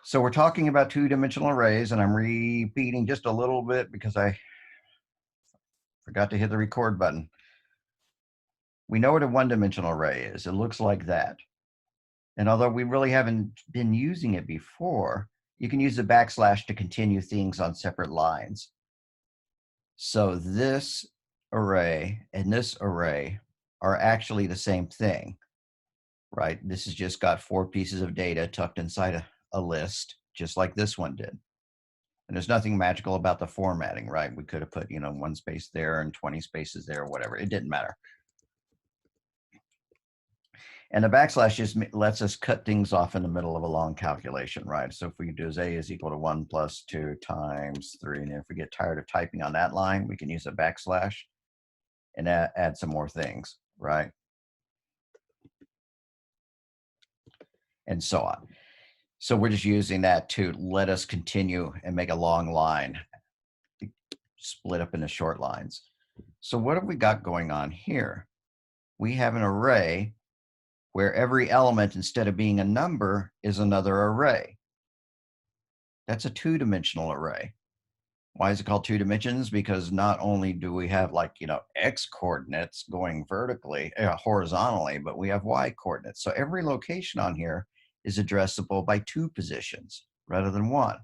So we're talking about two-dimensional arrays, and I'm repeating just a little bit because I forgot to hit the record button. We know what a one-dimensional array is. It looks like that. And although we really haven't been using it before, you can use the backslash to continue things on separate lines. So this array and this array are actually the same thing, right? This has just got 4 pieces of data tucked inside a list, just like this one did. And there's nothing magical about the formatting, right? We could have put, 1 space there and 20 spaces there or whatever. It didn't matter. And the backslash just lets us cut things off in the middle of a long calculation, right? So if we do is a is equal to 1 plus 2 times 3, and if we get tired of typing on that line, we can use a backslash and add some more things, right? And so on. So we're just using that to let us continue and make a long line, split up into short lines. So what have we got going on here? We have an array where every element, instead of being a number, is another array. That's a two-dimensional array. Why is it called 2 dimensions? Because not only do we have x coordinates going vertically, horizontally, but we have y coordinates. So every location on here is addressable by 2 positions rather than 1.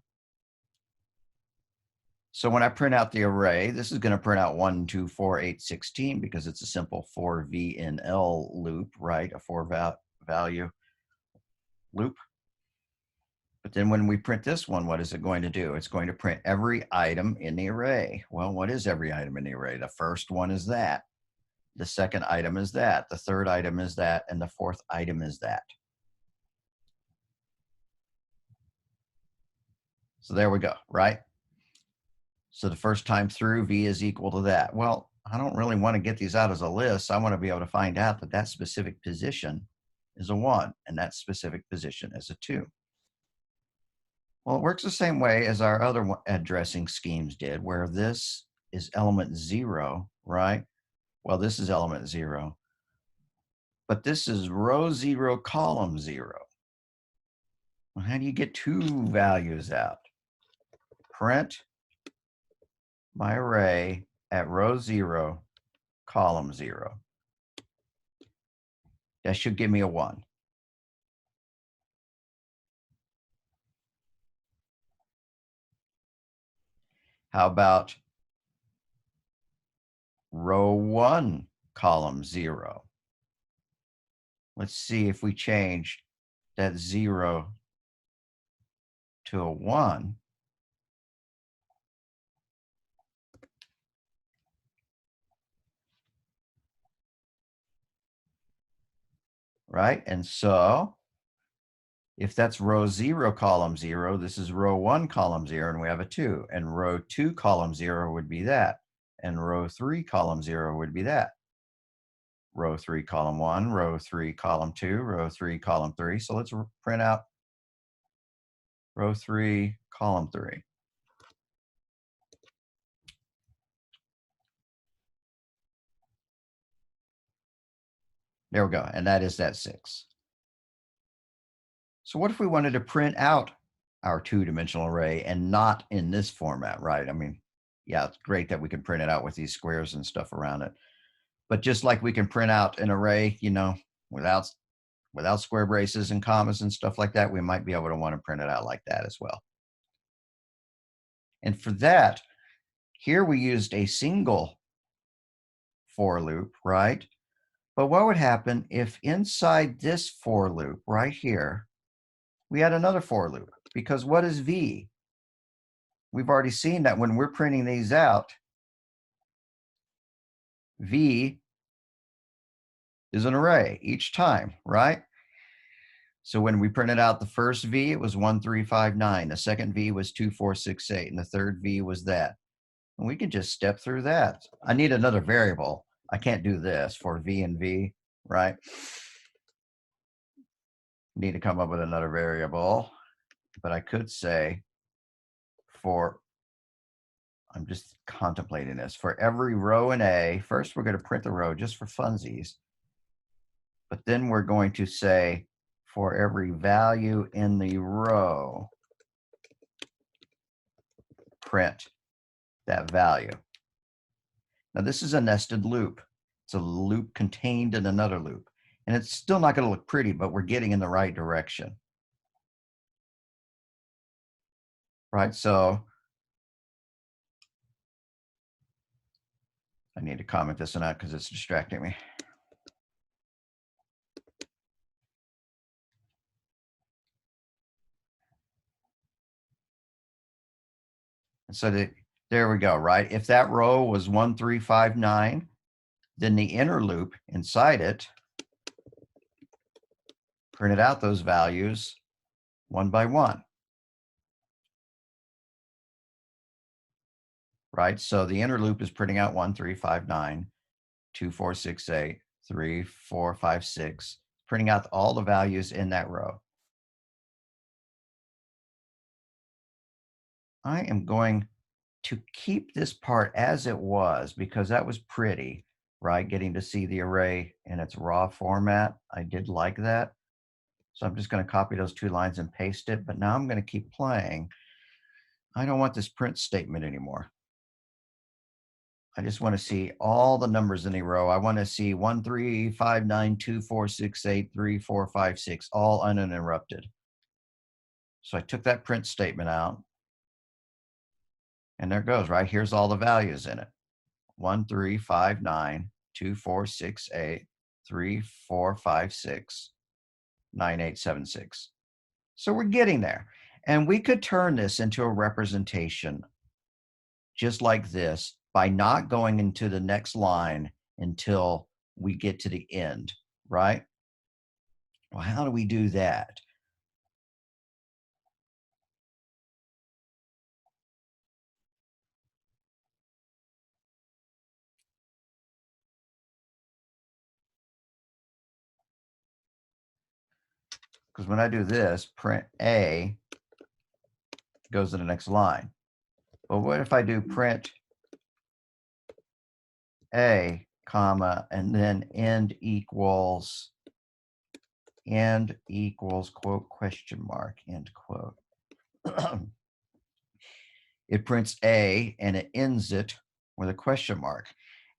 So when I print out the array, this is going to print out 1, 2, 4, 8, 16 because it's a simple 4VNL loop, right? A 4-value loop. But then when we print this one, what is it going to do? It's going to print every item in the array. Well, what is every item in the array? The first one is that. The second item is that. The third item is that. And the fourth item is that. So there we go, right? So the first time through, V is equal to that. Well, I don't really want to get these out as a list. I want to be able to find out that that specific position is a 1 and that specific position is a 2. Well, it works the same way as our other addressing schemes did, where this is element 0, right? Well, this is element 0. But this is row 0, column 0. Well, how do you get 2 values out? Print my array at row 0, column 0. That should give me a 1. How about row 1, column 0? Let's see if we change that 0 to a 1. Right? And so if that's row 0, column 0, this is row 1, column 0, and we have a 2. And row 2, column 0 would be that. And row 3, column 0 would be that. Row 3, column 1, row 3, column 2, row 3, column 3. So let's print out row 3, column 3. There we go. And that is that 6. So what if we wanted to print out our two-dimensional array and not in this format, right? I mean, yeah, it's great that we can print it out with these squares and stuff around it. But just like we can print out an array, without square braces and commas and stuff like that, we might be able to want to print it out like that as well. And for that, here we used a single for loop, right? But what would happen if inside this for loop right here, we had another for loop? Because what is V? We've already seen that when we're printing these out, V is an array each time, right? So when we printed out the first V, it was 1359. The second V was 2468, and the third V was that. And we can just step through that. I need another variable. I can't do this for V and V, right? Need to come up with another variable, but I could say I'm just contemplating this. For every row in A, first we're going to print the row just for funsies, but then we're going to say for every value in the row, print that value. Now this is a nested loop. It's a loop contained in another loop. And it's still not going to look pretty, but we're getting in the right direction. Right, so I need to comment this one out because it's distracting me. And so there we go, right? If that row was 1, 3, 5, 9, then the inner loop inside it printed out those values one by one. Right? So the inner loop is printing out 1, 3, 5, 9, 2, 4, 6, 8, 3, 4, 5, 6, printing out all the values in that row. I am going to keep this part as it was because that was pretty, right? Getting to see the array in its raw format. I did like that. So I'm just going to copy those 2 lines and paste it. But now I'm going to keep playing. I don't want this print statement anymore. I just want to see all the numbers in a row. I want to see 1, 3, 5, 9, 2, 4, 6, 8, 3, 4, 5, 6, all uninterrupted. So I took that print statement out. And there it goes, right? Here's all the values in it. 1, 3, 5, 9, 2, 4, 6, 8, 3, 4, 5, 6, 9, 8, 7, 6. So we're getting there. And we could turn this into a representation just like this by not going into the next line until we get to the end, right? Well, how do we do that? Because when I do this, print A goes to the next line. But what if I do print A, comma, and then end equals quote, question mark, end quote. It prints A and it ends it with a question mark.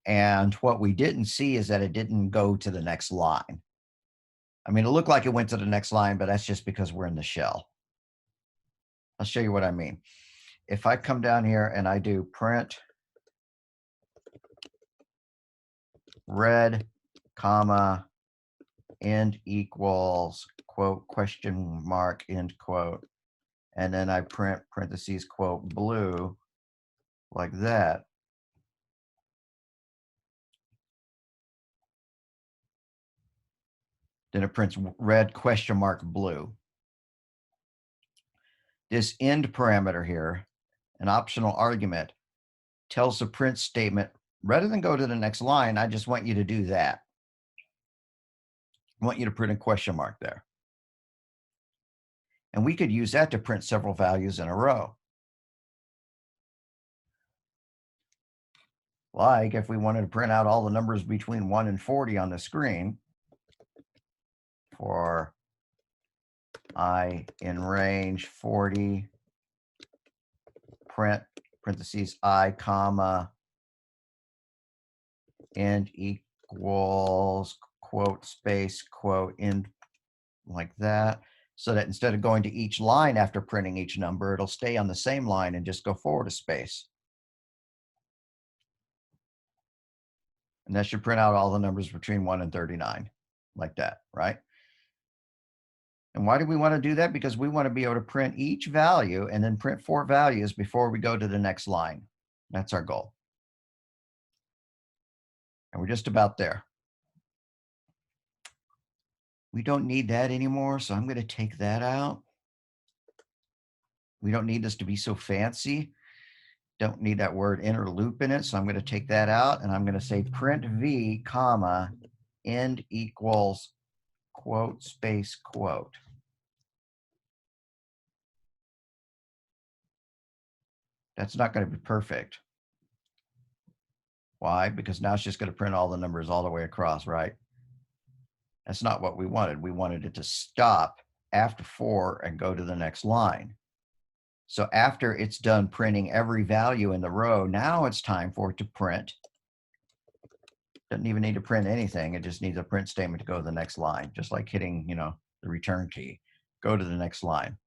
And what we didn't see is that it didn't go to the next line. I mean, it looked like it went to the next line, but that's just because we're in the shell. I'll show you what I mean. If I come down here and I do print red, comma, end equals, quote, question mark, end quote, and then I print parentheses, quote, blue, like that. Then it prints red, question mark, blue. This end parameter here, an optional argument, tells the print statement, rather than go to the next line, I just want you to do that. I want you to print a question mark there. And we could use that to print several values in a row. Like if we wanted to print out all the numbers between 1 and 40 on the screen for I in range 40, print parentheses I, comma, end equals, quote, space, quote, end, like that. So that instead of going to each line after printing each number, it'll stay on the same line and just go forward a space. And that should print out all the numbers between 1 and 39, like that, right? And why do we want to do that? Because we want to be able to print each value and then print 4 values before we go to the next line. That's our goal. And we're just about there. We don't need that anymore, so I'm going to take that out. We don't need this to be so fancy. Don't need that word inner loop in it, so I'm going to take that out, and I'm going to say print v, comma, end equals, quote, space, quote. That's not going to be perfect. Why? Because now it's just going to print all the numbers all the way across, right? That's not what we wanted. We wanted it to stop after 4 and go to the next line. So after it's done printing every value in the row, now it's time for it to print. Doesn't even need to print anything. It just needs a print statement to go to the next line, just like hitting, the return key. Go to the next line.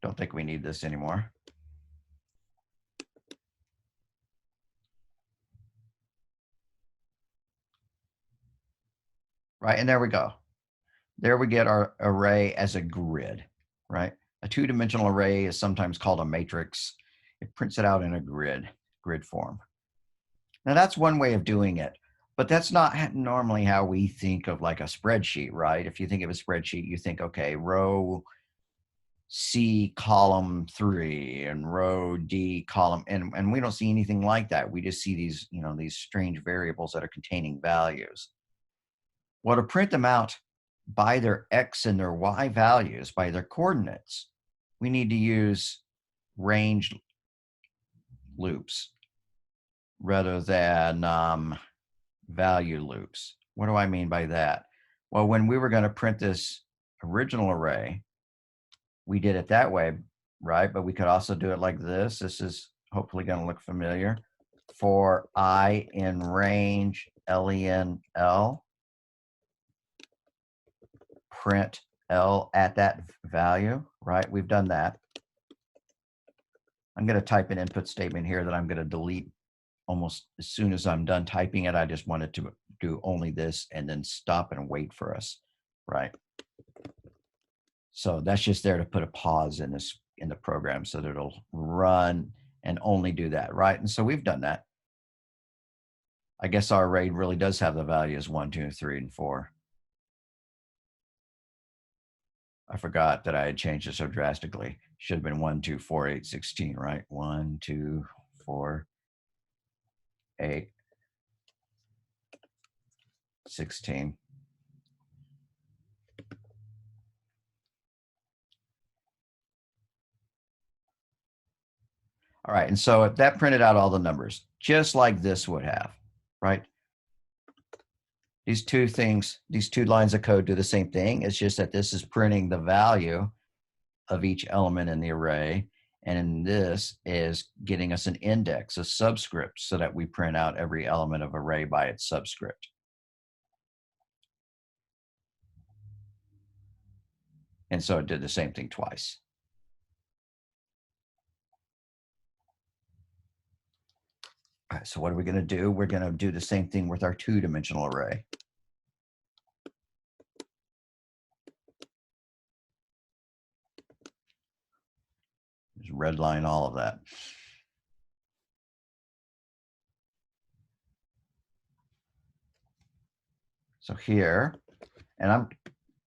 Don't think we need this anymore. Right, and there we go. There we get our array as a grid, right? A two-dimensional array is sometimes called a matrix. It prints it out in a grid form. Now that's one way of doing it, but that's not normally how we think of like a spreadsheet, right? If you think of a spreadsheet, you think, okay, row C column 3 and row D column, and we don't see anything like that. We just see these, these strange variables that are containing values. Well, to print them out by their X and their Y values, by their coordinates, we need to use range loops rather than value loops. What do I mean by that? Well, when we were going to print this original array, we did it that way, right? But we could also do it like this. This is hopefully going to look familiar. For I in range len-l, print L at that value, right? We've done that. I'm going to type an input statement here that I'm going to delete almost as soon as I'm done typing it. I just wanted to do only this and then stop and wait for us, right? So that's just there to put a pause in the program so that it'll run and only do that, right? And so we've done that. I guess our array really does have the values 1, 2, 3, and 4. I forgot that I had changed it so drastically. Should have been 1, 2, 4, 8, 16, right? 1, 2, 4, 8, 16. All right, and so that printed out all the numbers, just like this would have, right? These two things, these two lines of code do the same thing. It's just that this is printing the value of each element in the array, and this is getting us an index, a subscript, so that we print out every element of array by its subscript. And so it did the same thing twice. All right, so what are we going to do? We're going to do the same thing with our two-dimensional array. Just redline all of that. So here, and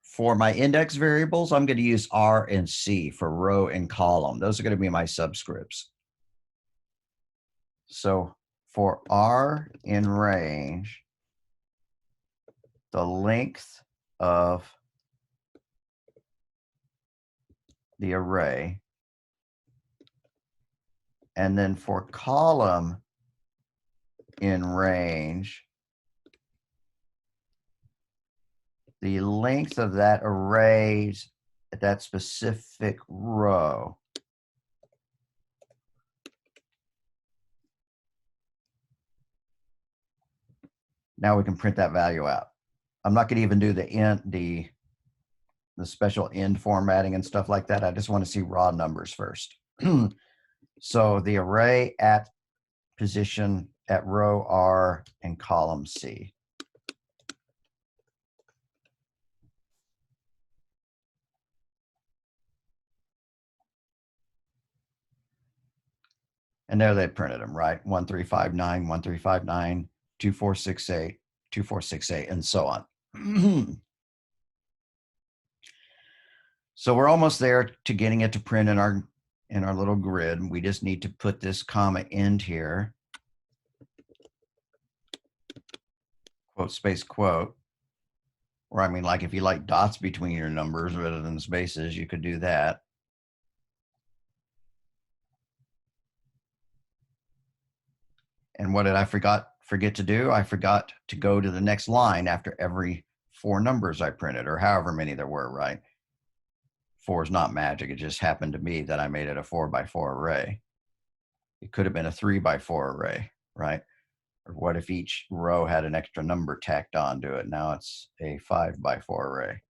for my index variables, I'm going to use R and C for row and column. Those are going to be my subscripts. So for R in range, the length of the array, and then for column in range, the length of that arrays at that specific row. Now we can print that value out. I'm not going to even do the special end formatting and stuff like that. I just want to see raw numbers first. So the array at position at row R and column C. And there they printed them, right? 1359, 1359, 2468, 2468, and so on. So we're almost there to getting it to print in our little grid. We just need to put this comma end here, quote space quote, or I mean, like if you like dots between your numbers rather than spaces, you could do that. And what did I forget to do? I forgot to go to the next line after every 4 numbers I printed, or however many there were, right? 4 is not magic. It just happened to be that I made it a 4x4 array. It could have been a 3x4 array, right? Or what if each row had an extra number tacked onto it? Now it's a 5x4 array.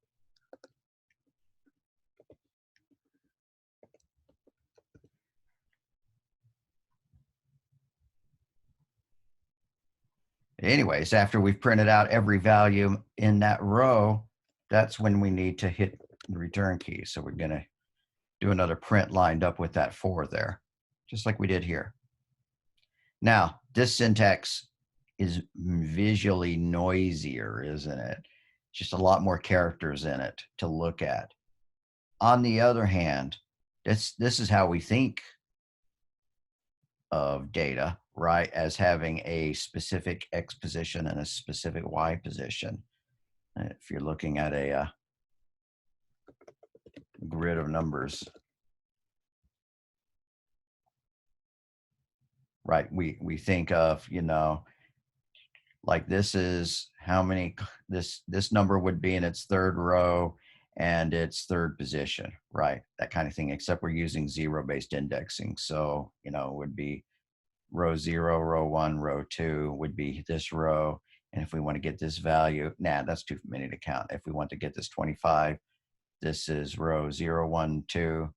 Anyways, after we've printed out every value in that row, that's when we need to hit the return key. So we're going to do another print lined up with that 4 there, just like we did here. Now, this syntax is visually noisier, isn't it? Just a lot more characters in it to look at. On the other hand, this is how we think of data, right? As having a specific X position and a specific Y position. If you're looking at a grid of numbers, right? We think of, you know, like this is how many this number would be in its 3rd row and its 3rd position, right? That kind of thing, except we're using zero-based indexing. So, you know, it would be row 0, row 1, row 2 would be this row. And if we want to get this value, nah, that's too many to count. If we want to get this 25, this is row 0, 1, 2,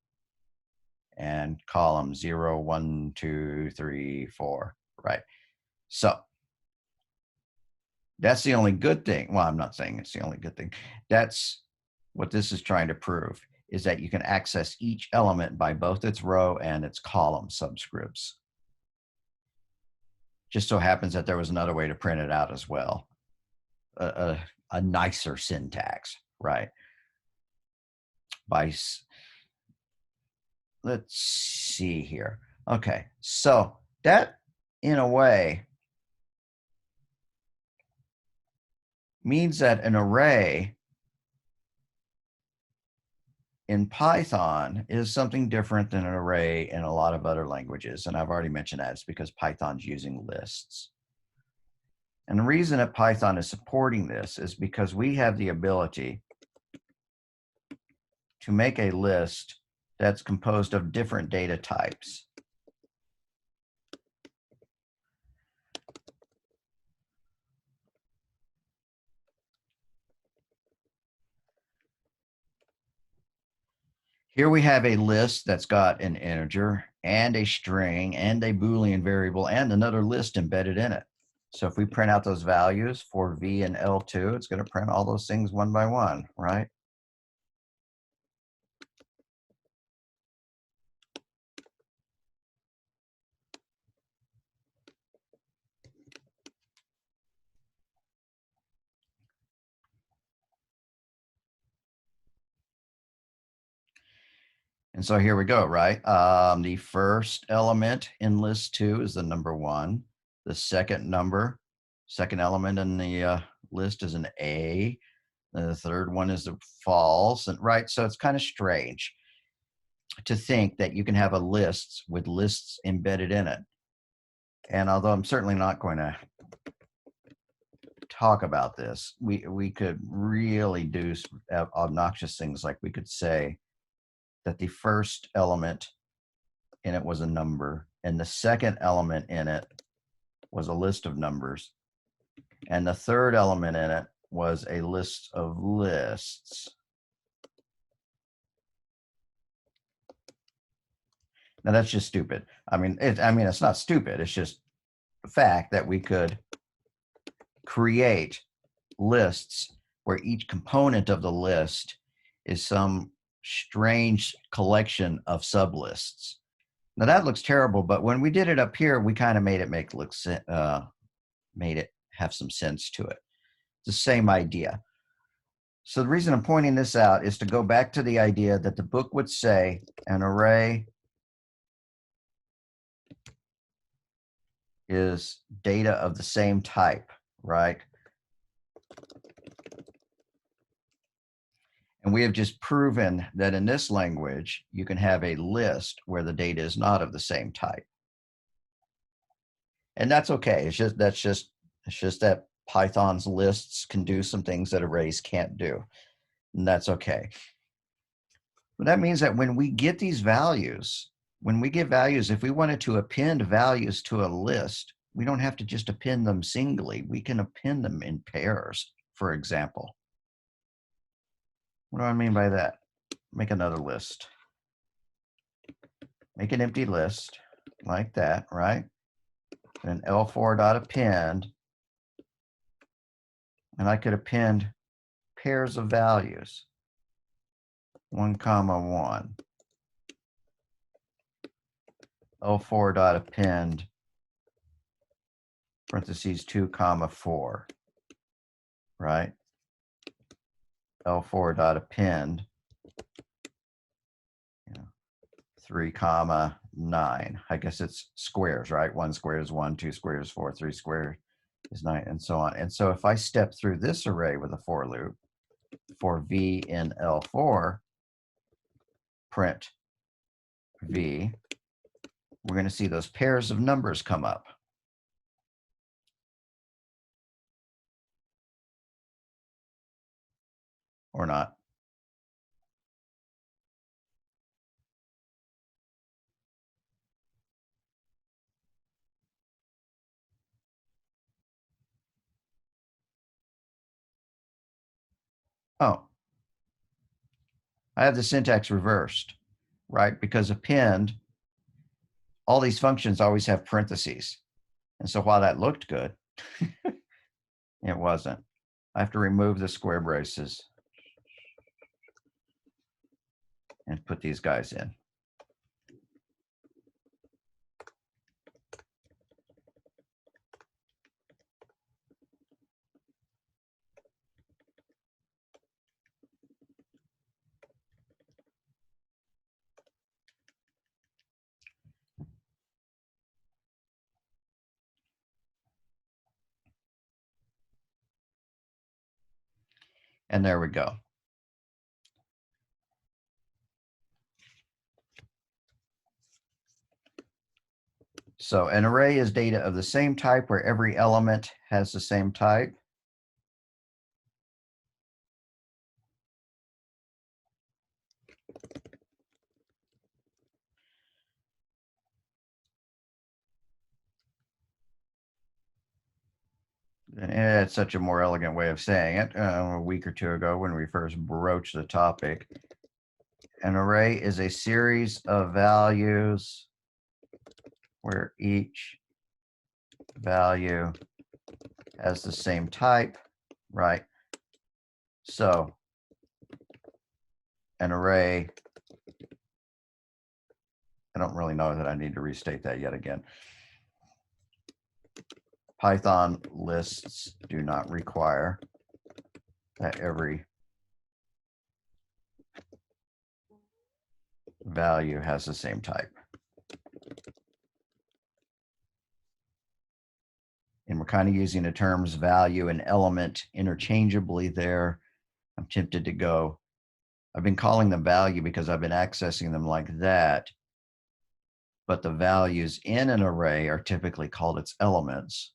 and column 0, 1, 2, 3, 4, right? So that's the only good thing. Well, I'm not saying it's the only good thing. That's what this is trying to prove, is that you can access each element by both its row and its column subscripts. Just so happens that there was another way to print it out as well. A nicer syntax, right? Let's see here. Okay, so that, in a way, means that an array in Python is something different than an array in a lot of other languages. And I've already mentioned that. It's because Python's using lists. And the reason that Python is supporting this is because we have the ability to make a list that's composed of different data types. Here we have a list that's got an integer and a string and a Boolean variable and another list embedded in it. So if we print out those values for V and L2, it's going to print all those things one by one, right? And so here we go, right? The first element in list 2 is the number 1. The second element in the list is an A. The third one is the false, and right? So it's kind of strange to think that you can have a list with lists embedded in it. And although I'm certainly not going to talk about this, we could really do obnoxious things, like we could say that the first element in it was a number, and the second element in it was a list of numbers, and the third element in it was a list of lists. Now that's just stupid. I mean, it's not stupid. It's just the fact that we could create lists where each component of the list is some strange collection of sublists. Now that looks terrible, but when we did it up here, we kind of made it made it have some sense to it. It's the same idea. So the reason I'm pointing this out is to go back to the idea that the book would say an array is data of the same type, right? And we have just proven that in this language, you can have a list where the data is not of the same type. And that's okay. It's just that Python's lists can do some things that arrays can't do, and that's okay. But that means that when we get these values, when we get values, if we wanted to append values to a list, we don't have to just append them singly. We can append them in pairs, for example. What do I mean by that? Make another list. Make an empty list like that, right? And L4.append, and I could append pairs of values, 1, 1. L4.append, parentheses 2, 4, right? L4.append, 3, 9. I guess it's squares, right? 1 squared is 1, 2 squared is 4, 3 squared is 9, and so on. And so if I step through this array with a for loop, for v in L4, print v, we're going to see those pairs of numbers come up. Or not. Oh, I have the syntax reversed, right? Because append, all these functions always have parentheses. And so while that looked good, it wasn't. I have to remove the square braces and put these guys in. And there we go. So an array is data of the same type where every element has the same type. It's such a more elegant way of saying it. A week or two ago when we first broached the topic, an array is a series of values where each value has the same type, right? So an array, I don't really know that I need to restate that yet again. Python lists do not require that every value has the same type. And we're kind of using the terms value and element interchangeably there. I'm tempted to go, I've been calling them value because I've been accessing them like that. But the values in an array are typically called its elements.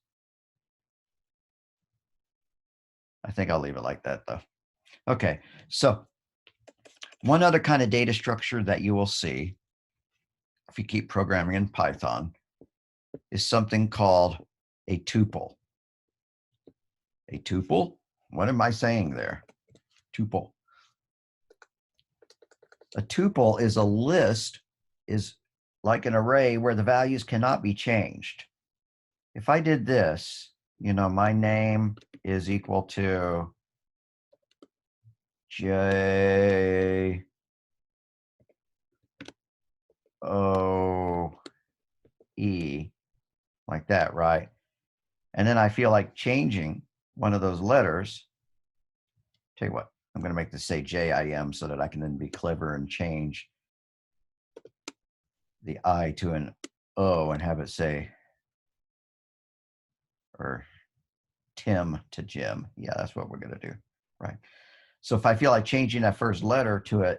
I think I'll leave it like that though. Okay, so one other kind of data structure that you will see if you keep programming in Python is something called a tuple. A tuple? What am I saying there? Tuple. A tuple is a list, is like an array where the values cannot be changed. If I did this, my name is equal to J O E, like that, right? And then I feel like changing one of those letters. Tell you what, I'm going to make this say JIM so that I can then be clever and change the I to an O and have it say, or Tim to Jim. Yeah, that's what we're going to do, right? So if I feel like changing that first letter to a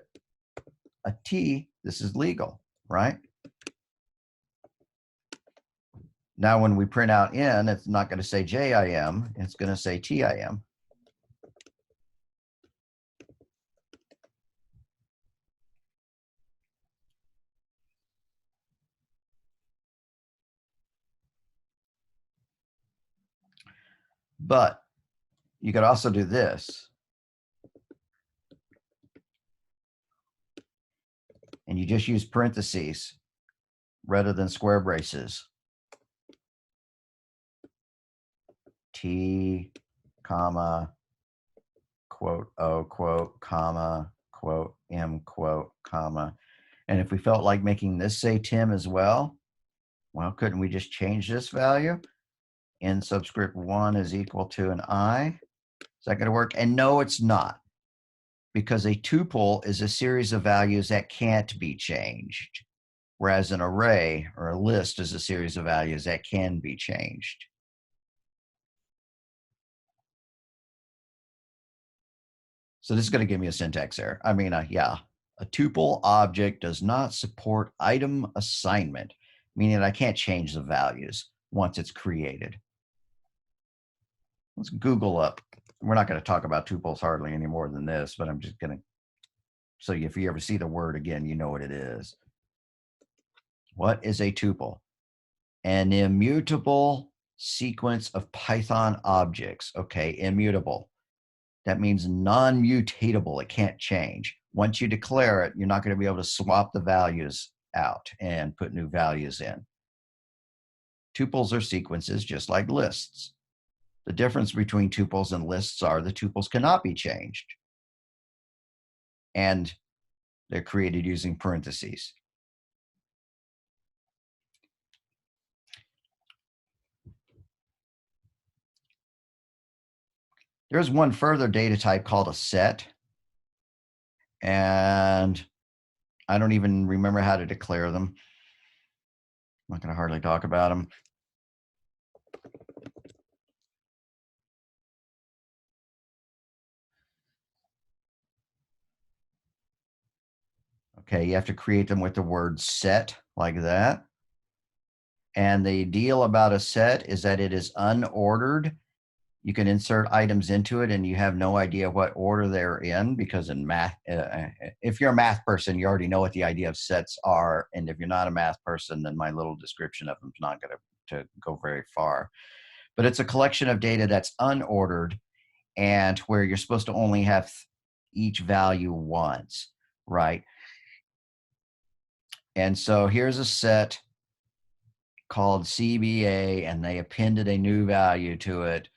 T, this is legal, right? Now, when we print out N, it's not going to say JIM, it's going to say TIM. But you could also do this. And you just use parentheses rather than square braces. T, comma, quote, O, quote, comma, quote, M, quote, comma. And if we felt like making this say Tim as well, couldn't we just change this value? N subscript 1 is equal to an I. Is that going to work? And no, it's not, because a tuple is a series of values that can't be changed, whereas an array or a list is a series of values that can be changed. So this is going to give me a syntax error. I mean, yeah, a tuple object does not support item assignment, meaning I can't change the values once it's created. Let's Google up. We're not going to talk about tuples hardly any more than this, but I'm just going to, so if you ever see the word again, you know what it is. What is a tuple? An immutable sequence of Python objects. Okay, immutable. That means non-mutatable. It can't change. Once you declare it, you're not going to be able to swap the values out and put new values in. Tuples are sequences just like lists. The difference between tuples and lists are the tuples cannot be changed. And they're created using parentheses. There's one further data type called a set. And I don't even remember how to declare them. I'm not going to hardly talk about them. Okay, you have to create them with the word set like that. And the deal about a set is that it is unordered. You can insert items into it and you have no idea what order they're in, because in math, if you're a math person, you already know what the idea of sets are. And if you're not a math person, then my little description of them is not going to go very far. But it's a collection of data that's unordered and where you're supposed to only have each value once, right? And so here's a set called CBA, and they appended a new value to it,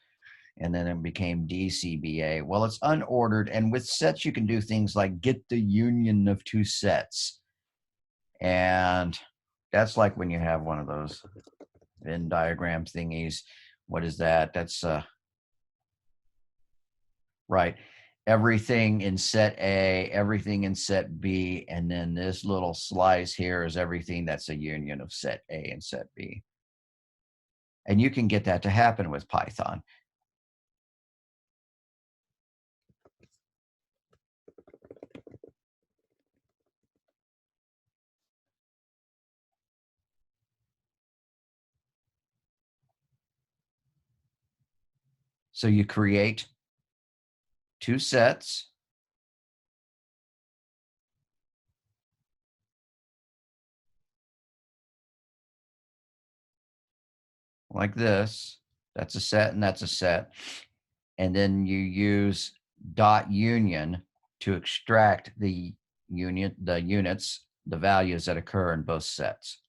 and then it became DCBA. Well, it's unordered, and with sets, you can do things like get the union of two sets. And that's like when you have one of those Venn diagram thingies. What is that? That's right. Everything in set A, everything in set B, and then this little slice here is everything that's a union of set A and set B. And you can get that to happen with Python. So you create two sets. Like this. That's a set and that's a set. And then you use dot union to extract the units, the values that occur in both sets.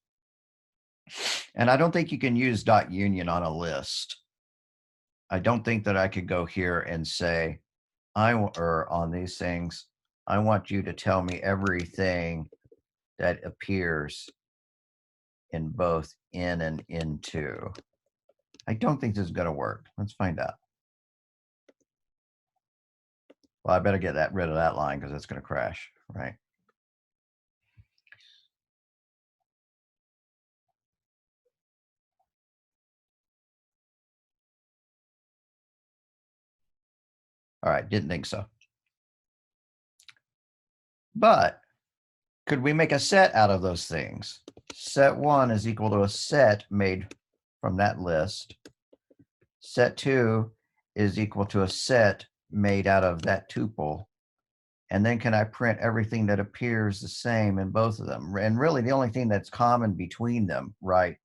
And I don't think you can use dot union on a list. I don't think that I could go here and say, or on these things, I want you to tell me everything that appears in both in and into. I don't think this is going to work. Let's find out. Well, I better get rid of that line because it's going to crash, right? All right, didn't think so. But could we make a set out of those things? Set 1 is equal to a set made from that list. Set 2 is equal to a set made out of that tuple. And then can I print everything that appears the same in both of them? And really the only thing that's common between them, right,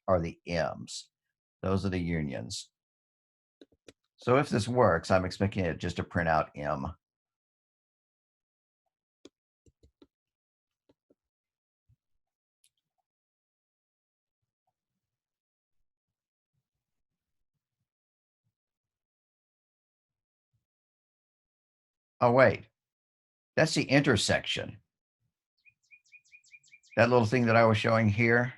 are the M's. Those are the unions. So if this works, I'm expecting it just to print out M. Oh, wait, that's the intersection. That little thing that I was showing here,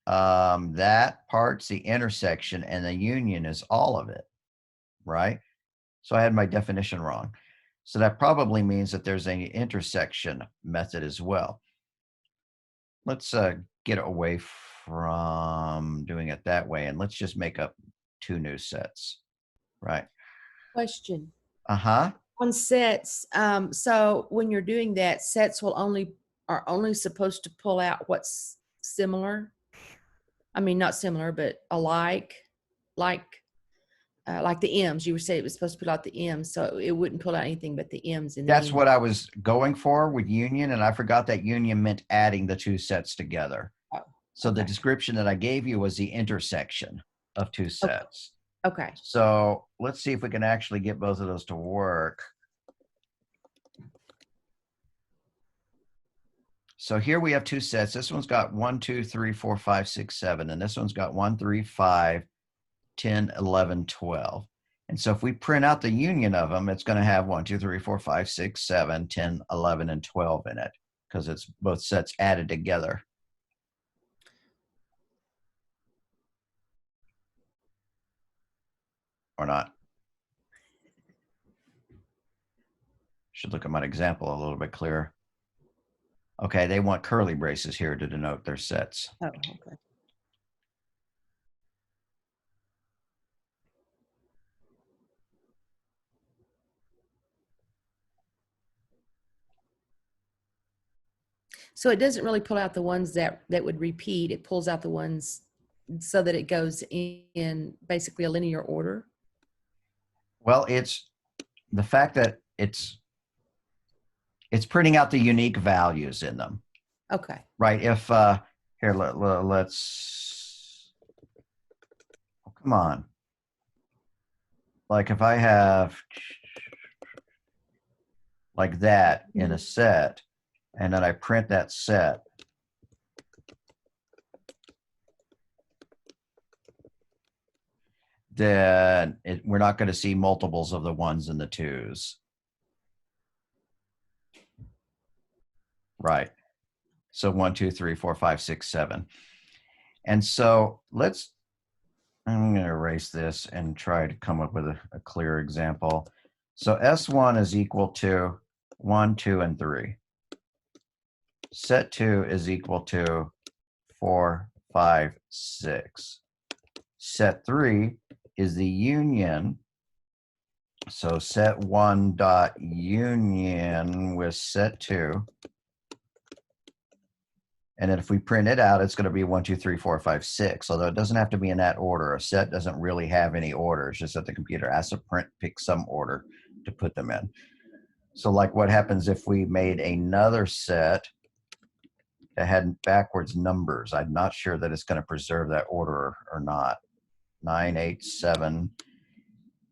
that part's the intersection and the union is all of it, right? So I had my definition wrong. So that probably means that there's an intersection method as well. Let's get away from doing it that way and let's just make up 2 new sets, right? Question. Uh-huh. On sets, so when you're doing that, sets are only supposed to pull out what's similar. I mean, not similar, but alike, like the M's. You were saying it was supposed to pull out the M's, so it wouldn't pull out anything but the M's in the That's union. what I was going for with union, and I forgot that union meant adding the 2 sets together. Oh, so okay. the description that I gave you was the intersection of 2 sets. Okay. So let's see if we can actually get both of those to work. So here we have 2 sets. This one's got 1, 2, 3, 4, 5, 6, 7, and this one's got 1, 3, 5, 10, 11, 12. And so if we print out the union of them, it's going to have 1, 2, 3, 4, 5, 6, 7, 10, 11, and 12 in it because it's both sets added together. Or not. Should look at my example a little bit clearer. Okay, they want curly braces here to denote their sets. Oh, okay. So it doesn't really pull out the ones that would repeat. It pulls out the ones so that it goes in basically a linear order. Well, it's the fact that it's printing out the unique values in them. Okay. Right. If here, let's oh, come on. Like if I have like that in a set, and then I print that set, then we're not going to see multiples of the 1s and the 2s. Right. So 1, 2, 3, 4, 5, 6, 7. And so I'm going to erase this and try to come up with a clear example. So S1 is equal to 1, 2, and 3. Set 2 is equal to 4, 5, 6. Set 3 is the union. So set 1 dot union with set 2. And then if we print it out, it's going to be 1, 2, 3, 4, 5, 6. Although it doesn't have to be in that order. A set doesn't really have any order. It's just that the computer has to pick some order to put them in. So like what happens if we made another set that had backwards numbers? I'm not sure that it's going to preserve that order or not. 9, 8, 7.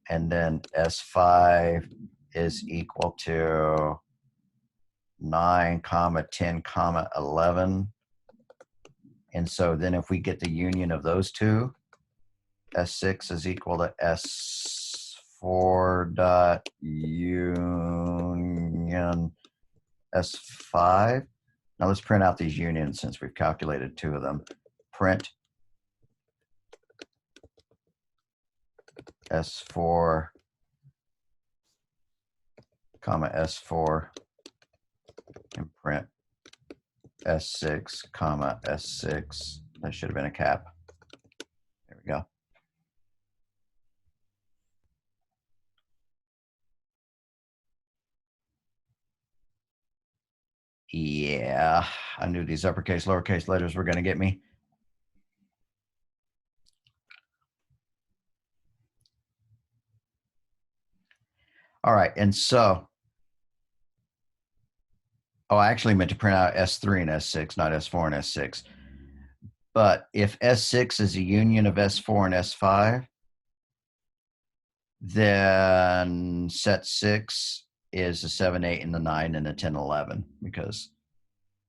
And then S5 is equal to 9, 10, 11. And so then if we get the union of those two, S6 is equal to S4 dot union S5. Now let's print out these unions since we've calculated 2 of them. Print S4 comma S4 and print S6 comma S6. That should have been a cap. There we go. Yeah, I knew these uppercase, lowercase letters were going to get me. All right, and so, oh, I actually meant to print out S3 and S6, not S4 and S6. But if S6 is a union of S4 and S5, then set 6 is a 7, 8, and a 9, and a 10, 11, because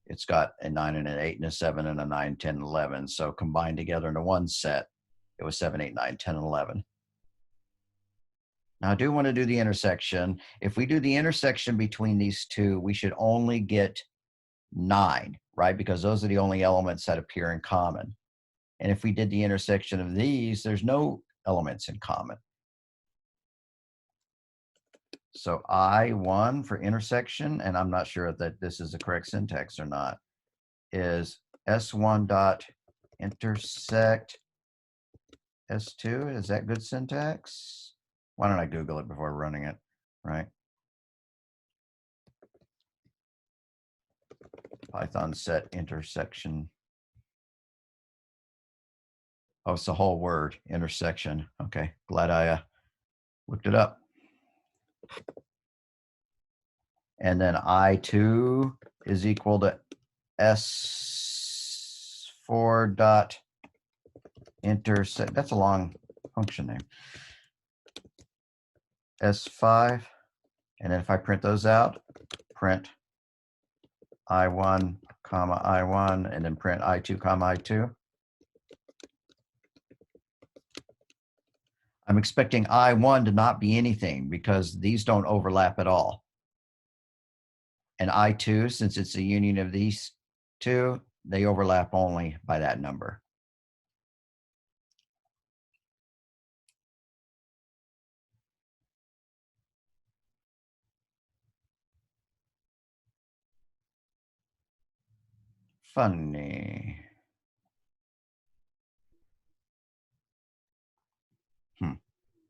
it's got a 9 and an 8 and a 7 and a 9, 10, 11. So combined together into one set, it was 7, 8, 9, 10, and 11. Now I do want to do the intersection. If we do the intersection between these two, we should only get 9, right? Because those are the only elements that appear in common. And if we did the intersection of these, there's no elements in common. So I1 for intersection, and I'm not sure that this is the correct syntax or not, is S1 dot intersect S2. Is that good syntax? Why don't I Google it before running it, right? Python set intersection. Oh, it's the whole word, intersection. Okay, glad I looked it up. And then I2 is equal to S4 dot intersect. That's a long function name. S5. And then if I print those out, print I1 comma I1, and then print I2 comma I2. I'm expecting I1 to not be anything because these don't overlap at all. And I2, since it's a union of these two, they overlap only by that number. Funny.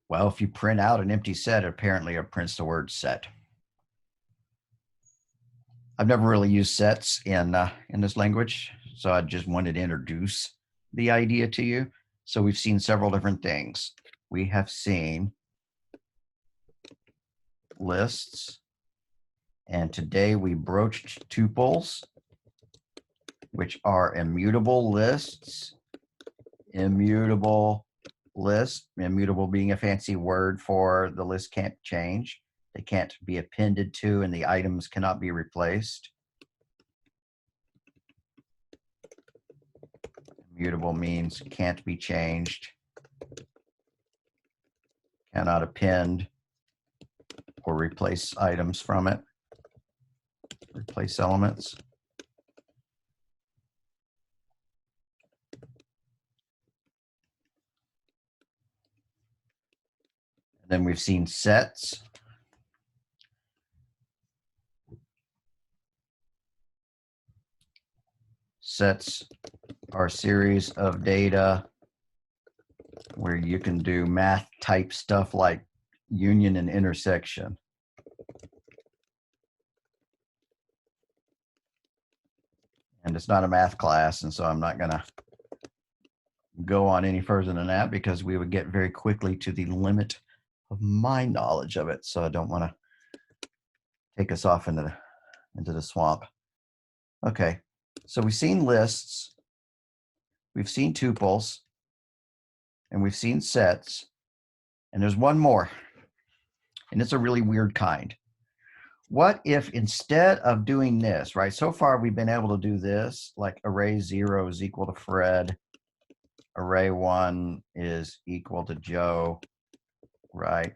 Well, if you print out an empty set, apparently it prints the word set. I've never really used sets in this language, so I just wanted to introduce the idea to you. So we've seen several different things. We have seen lists, and today we broached tuples, which are immutable lists. Immutable list, immutable being a fancy word for the list can't change. They can't be appended to, and the items cannot be replaced. Immutable means can't be changed, cannot append or replace items from it, replace elements. And then we've seen sets. Sets are a series of data where you can do math type stuff like union and intersection. And it's not a math class, and so I'm not going to go on any further than that because we would get very quickly to the limit of my knowledge of it. So I don't want to take us off into the swamp. Okay, so we've seen lists, we've seen tuples, and we've seen sets, and there's one more, and it's a really weird kind. What if instead of doing this, right? So far we've been able to do this, like array 0 is equal to Fred, array 1 is equal to Joe, right?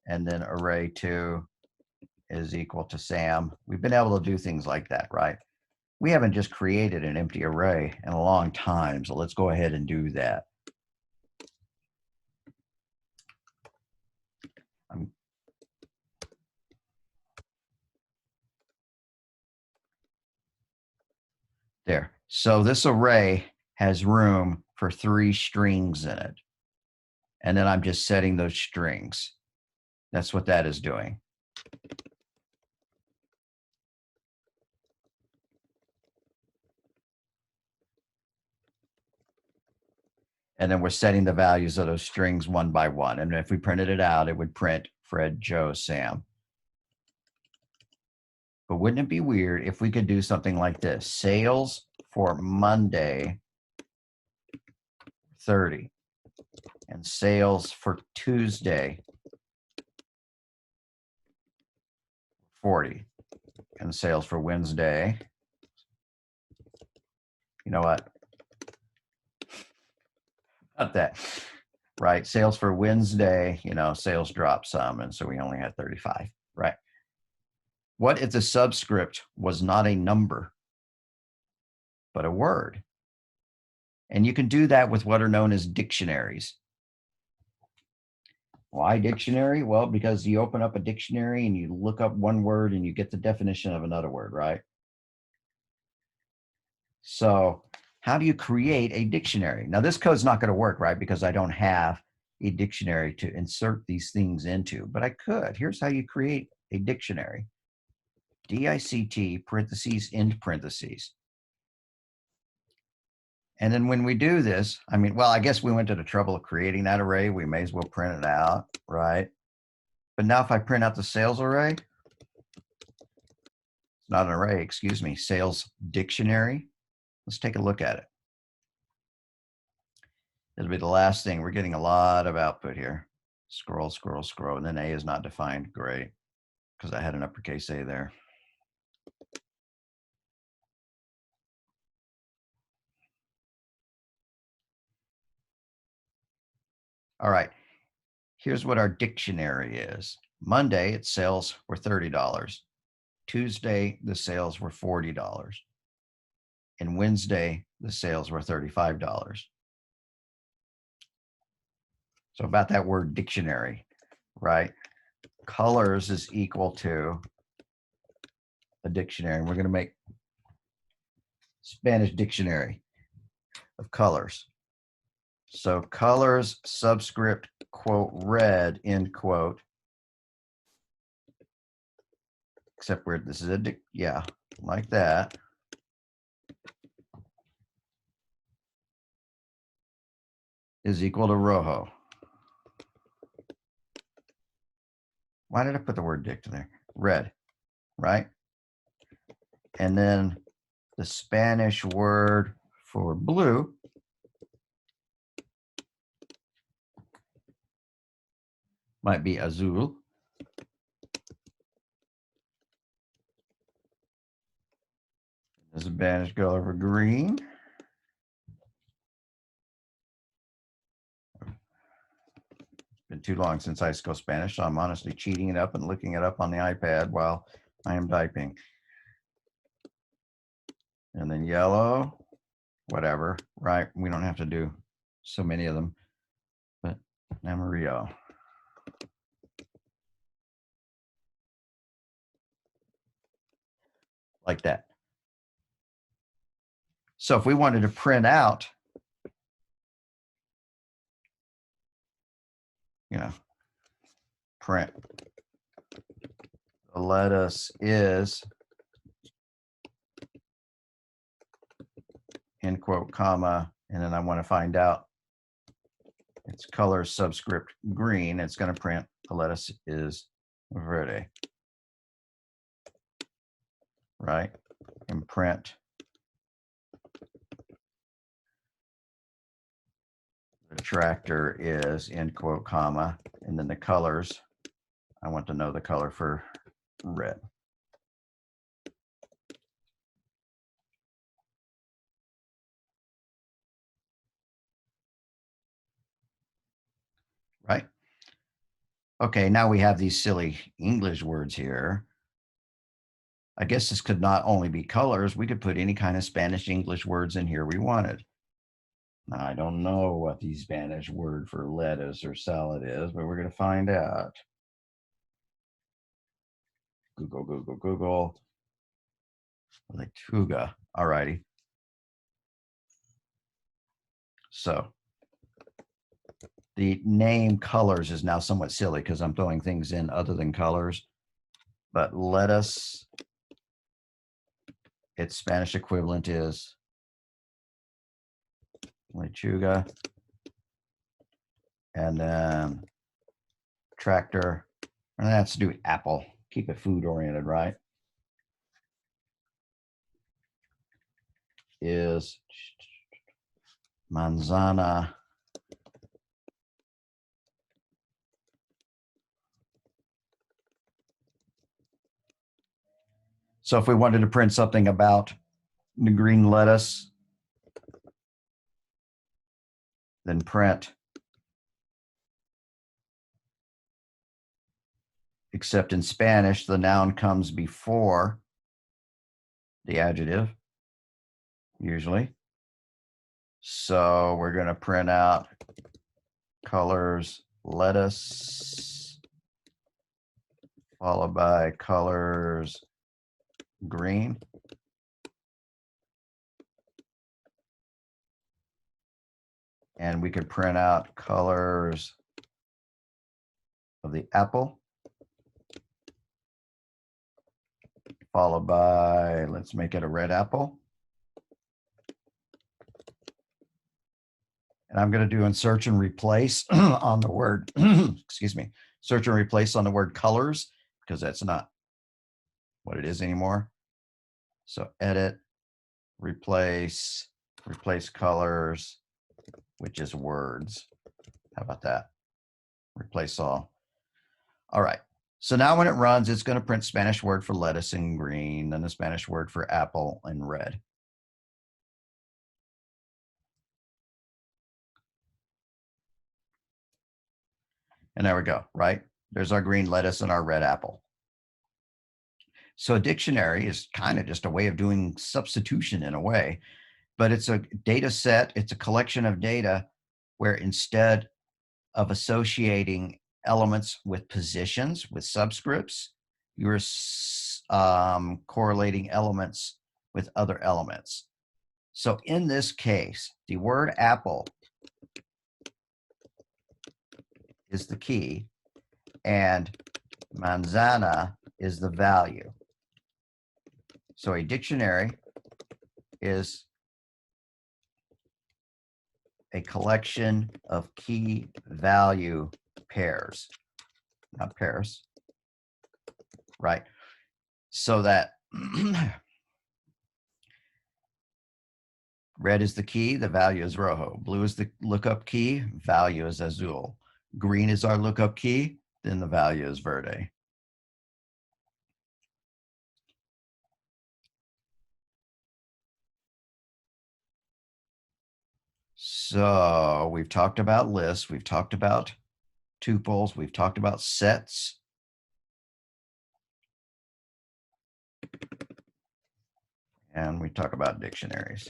And then array 2 is equal to Sam. We've been able to do things like that, right? We haven't just created an empty array in a long time, so let's go ahead and do that. There. So this array has room for 3 strings in it. And then I'm just setting those strings. That's what that is doing. And then we're setting the values of those strings one by one. And if we printed it out, it would print Fred, Joe, Sam. But wouldn't it be weird if we could do something like this? Sales for Monday, 30. And sales for Tuesday, 40. And sales for Wednesday. You know what? Not that. Right? Sales for Wednesday, sales dropped some. And so we only had 35. Right? What if the subscript was not a number, but a word? And you can do that with what are known as dictionaries. Why dictionary? Well, because you open up a dictionary and you look up one word and you get the definition of another word, right? So how do you create a dictionary? Now, this code's not going to work, right? Because I don't have a dictionary to insert these things into, but I could. Here's how you create a dictionary. DICT, parentheses, end parentheses. And then when we do this, I guess we went to the trouble of creating that array. We may as well print it out, right? But now if I print out the sales array, it's not an array, excuse me, sales dictionary. Let's take a look at it. It'll be the last thing. We're getting a lot of output here. Scroll, scroll, scroll. And then A is not defined. Great. Because I had an uppercase A there. All right. Here's what our dictionary is. Monday, its sales were $30. Tuesday, the sales were $40. And Wednesday, the sales were $35. So about that word dictionary, right? Colors is equal to a dictionary. And we're going to make Spanish dictionary of colors. So colors, subscript, quote, red, end quote. Except where this is like that. Is equal to rojo. Why did I put the word dict in there? Red, right? And then the Spanish word for blue might be azul. The Spanish color for green. Been too long since I spoke Spanish, so I'm honestly cheating it up and looking it up on the iPad while I am typing. And then yellow, whatever, right? We don't have to do so many of them, but amarillo. Like that. So if we wanted to print out, print the lettuce is, end quote, comma, and then I want to find out its color subscript green, it's going to print the lettuce is verde, right? And print the tractor is, end quote, comma, and then the colors, I want to know the color for red. Right? Okay, now we have these silly English words here. I guess this could not only be colors, we could put any kind of Spanish English words in here we wanted. Now, I don't know what the Spanish word for lettuce or salad is, but we're going to find out. Google, Google, Google. Lechuga. All righty. So the name colors is now somewhat silly because I'm throwing things in other than colors. But lettuce, its Spanish equivalent is lechuga. And then tractor Let's do apple. Keep it food oriented, right? Is manzana so if we wanted to print something about the green lettuce, then print except in Spanish, the noun comes before the adjective, usually. So we're going to print out colors lettuce, followed by colors green. And we could print out colors of the apple, followed by, let's make it a red apple. And I'm going to do in search and replace on the word, excuse me, search and replace on the word colors, because that's not what it is anymore. So edit, replace colors, which is words. How about that? Replace all. All right. So now when it runs, it's going to print Spanish word for lettuce in green, then the Spanish word for apple in red. And there we go, right? There's our green lettuce and our red apple. So a dictionary is kind of just a way of doing substitution in a way, but it's a data set. It's a collection of data where instead of associating elements with positions, with subscripts, you're correlating elements with other elements. So in this case, the word apple is the key and manzana is the value. So a dictionary is a collection of key value pairs, not pairs, right? So that red is the key, the value is rojo. Blue is the lookup key, value is azul. Green is our lookup key, then the value is verde. So we've talked about lists, we've talked about tuples, we've talked about sets. And we talk about dictionaries.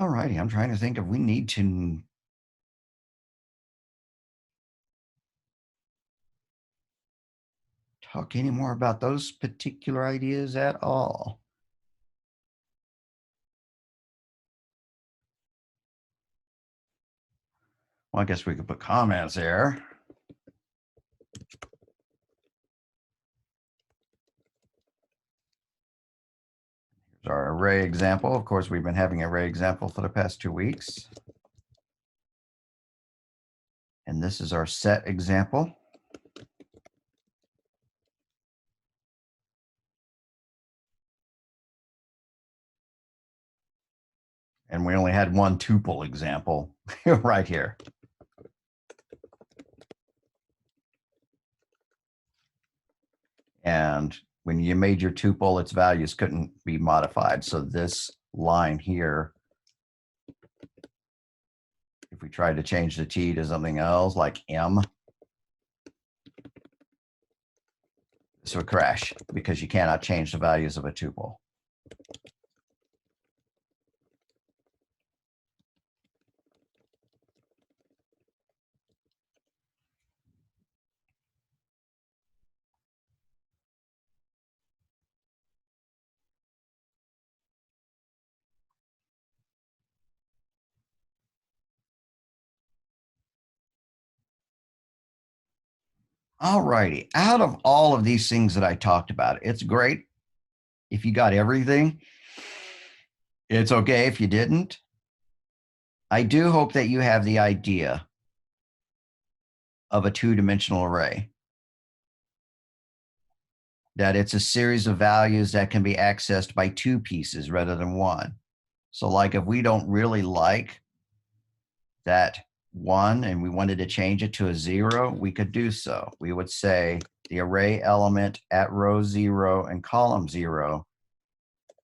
All righty, I'm trying to think if we need to talk any more about those particular ideas at all. Well, I guess we could put comments there. Here's our array example. Of course, we've been having array example for the past 2 weeks. And this is our set example. And we only had one tuple example right here. And when you made your tuple, its values couldn't be modified. So this line here, if we tried to change the T to something else like M, this would crash because you cannot change the values of a tuple. All righty. Out of all of these things that I talked about, it's great if you got everything. It's okay if you didn't. I do hope that you have the idea of a two-dimensional array, that it's a series of values that can be accessed by two pieces rather than one. So like if we don't really like that 1 and we wanted to change it to a 0, we could do so. We would say the array element at row 0 and column 0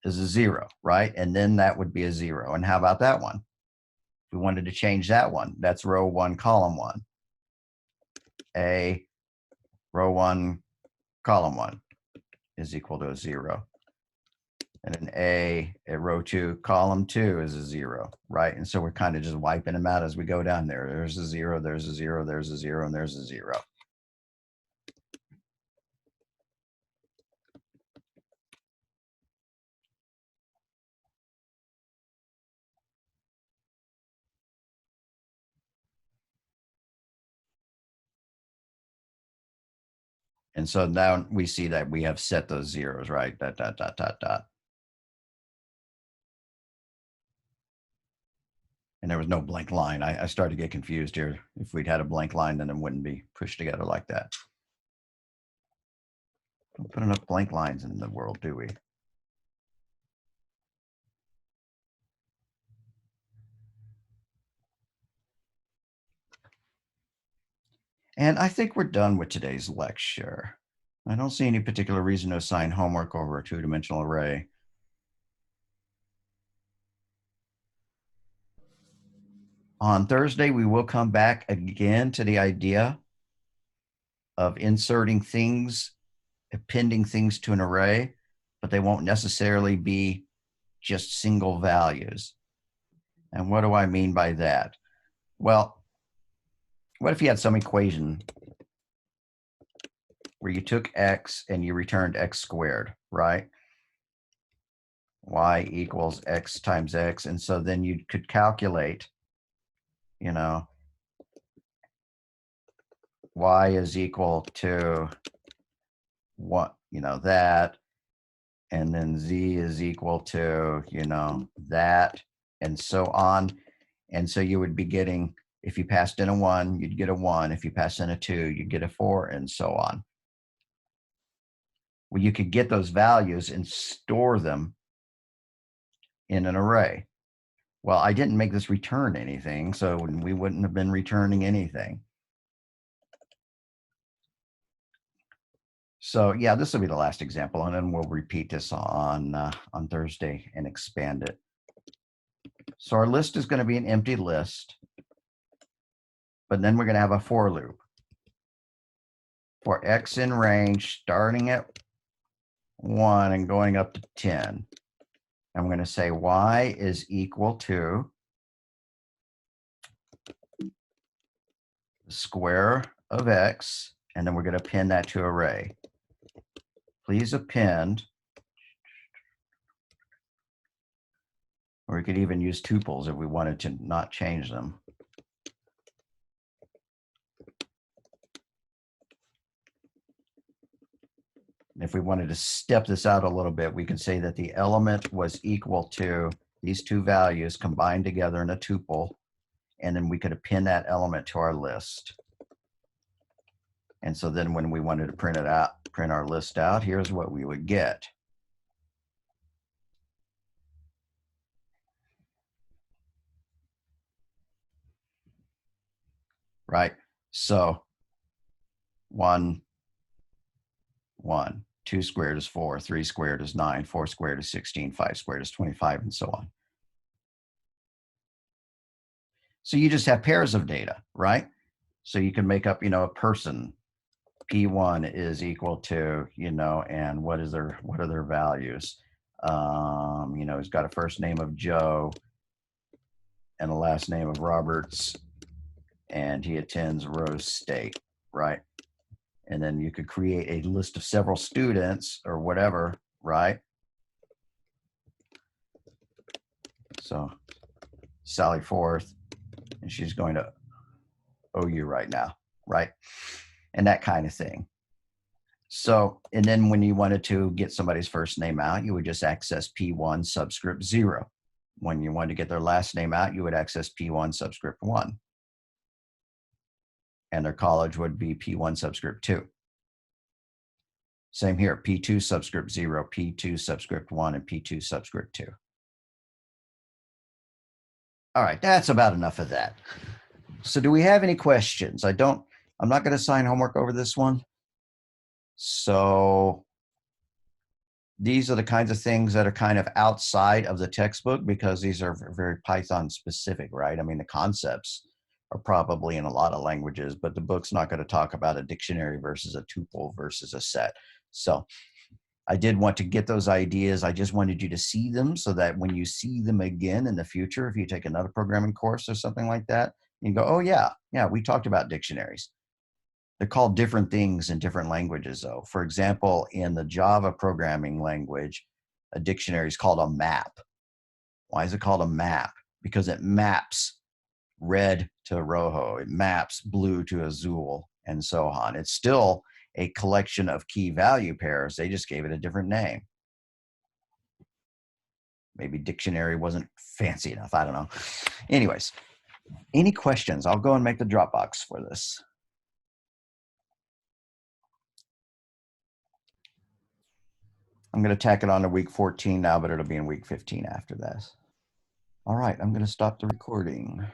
is a 0, right? And then that would be a 0. And how about that one? If we wanted to change that one, that's row 1, column 1. A row 1, column 1 is equal to a 0. And an A at row 2, column 2 is a 0, right? And so we're kind of just wiping them out as we go down there. There's a 0, there's a 0, there's a 0, and there's a 0. And so now we see that we have set those zeros, right? Dot, dot, dot, dot, dot. And there was no blank line. I started to get confused here. If we'd had a blank line, then it wouldn't be pushed together like that. Don't put enough blank lines in the world, do we? And I think we're done with today's lecture. I don't see any particular reason to assign homework over a two-dimensional array. On Thursday, we will come back again to the idea of inserting things, appending things to an array, but they won't necessarily be just single values. And what do I mean by that? Well, what if you had some equation where you took x and you returned x squared, right? Y equals x times x. And so then you could calculate, you know, y is equal to what, that, and then z is equal to, that, and so on. And so you would be getting, if you passed in a 1, you'd get a 1. If you passed in a 2, you'd get a 4, and so on. Well, you could get those values and store them in an array. Well, I didn't make this return anything, so we wouldn't have been returning anything. So yeah, this will be the last example, and then we'll repeat this on Thursday and expand it. So our list is going to be an empty list, but then we're going to have a for loop for x in range starting at 1 and going up to 10. I'm going to say y is equal to the square of x, and then we're going to append that to array. Please append, or we could even use tuples if we wanted to not change them. If we wanted to step this out a little bit, we could say that the element was equal to these two values combined together in a tuple, and then we could append that element to our list. And so then when we wanted to print it out, print our list out, here's what we would get. Right? So 1, 1, 2 squared is 4, 3 squared is 9, 4 squared is 16, 5 squared is 25, and so on. So you just have pairs of data, right? So you can make up, a person. P1 is equal to, and what are their values? He's got a first name of Joe and a last name of Roberts, and he attends Rose State, right? And then you could create a list of several students or whatever, right? So Sally Forth, and she's going to OU right now, right? and that kind of thing. So, and then when you wanted to get somebody's first name out, you would just access P1 subscript 0. When you wanted to get their last name out, you would access P1 subscript 1. And their college would be P1 subscript 2. Same here, P2 subscript 0, P2 subscript 1, and P2 subscript 2. All right, that's about enough of that. So do we have any questions? I'm not going to assign homework over this one. So these are the kinds of things that are kind of outside of the textbook because these are very Python specific, right? I mean, the concepts are probably in a lot of languages, but the book's not going to talk about a dictionary versus a tuple versus a set. So I did want to get those ideas. I just wanted you to see them so that when you see them again in the future, if you take another programming course or something like that, you go, oh yeah, we talked about dictionaries. They're called different things in different languages though. For example, in the Java programming language, a dictionary is called a map. Why is it called a map? Because it maps red to rojo, it maps blue to azul, and so on. It's still a collection of key value pairs. They just gave it a different name. Maybe dictionary wasn't fancy enough. I don't know. Anyways, any questions? I'll go and make the Dropbox for this. I'm going to tack it on to week 14 now, but it'll be in week 15 after this. All right, I'm going to stop the recording.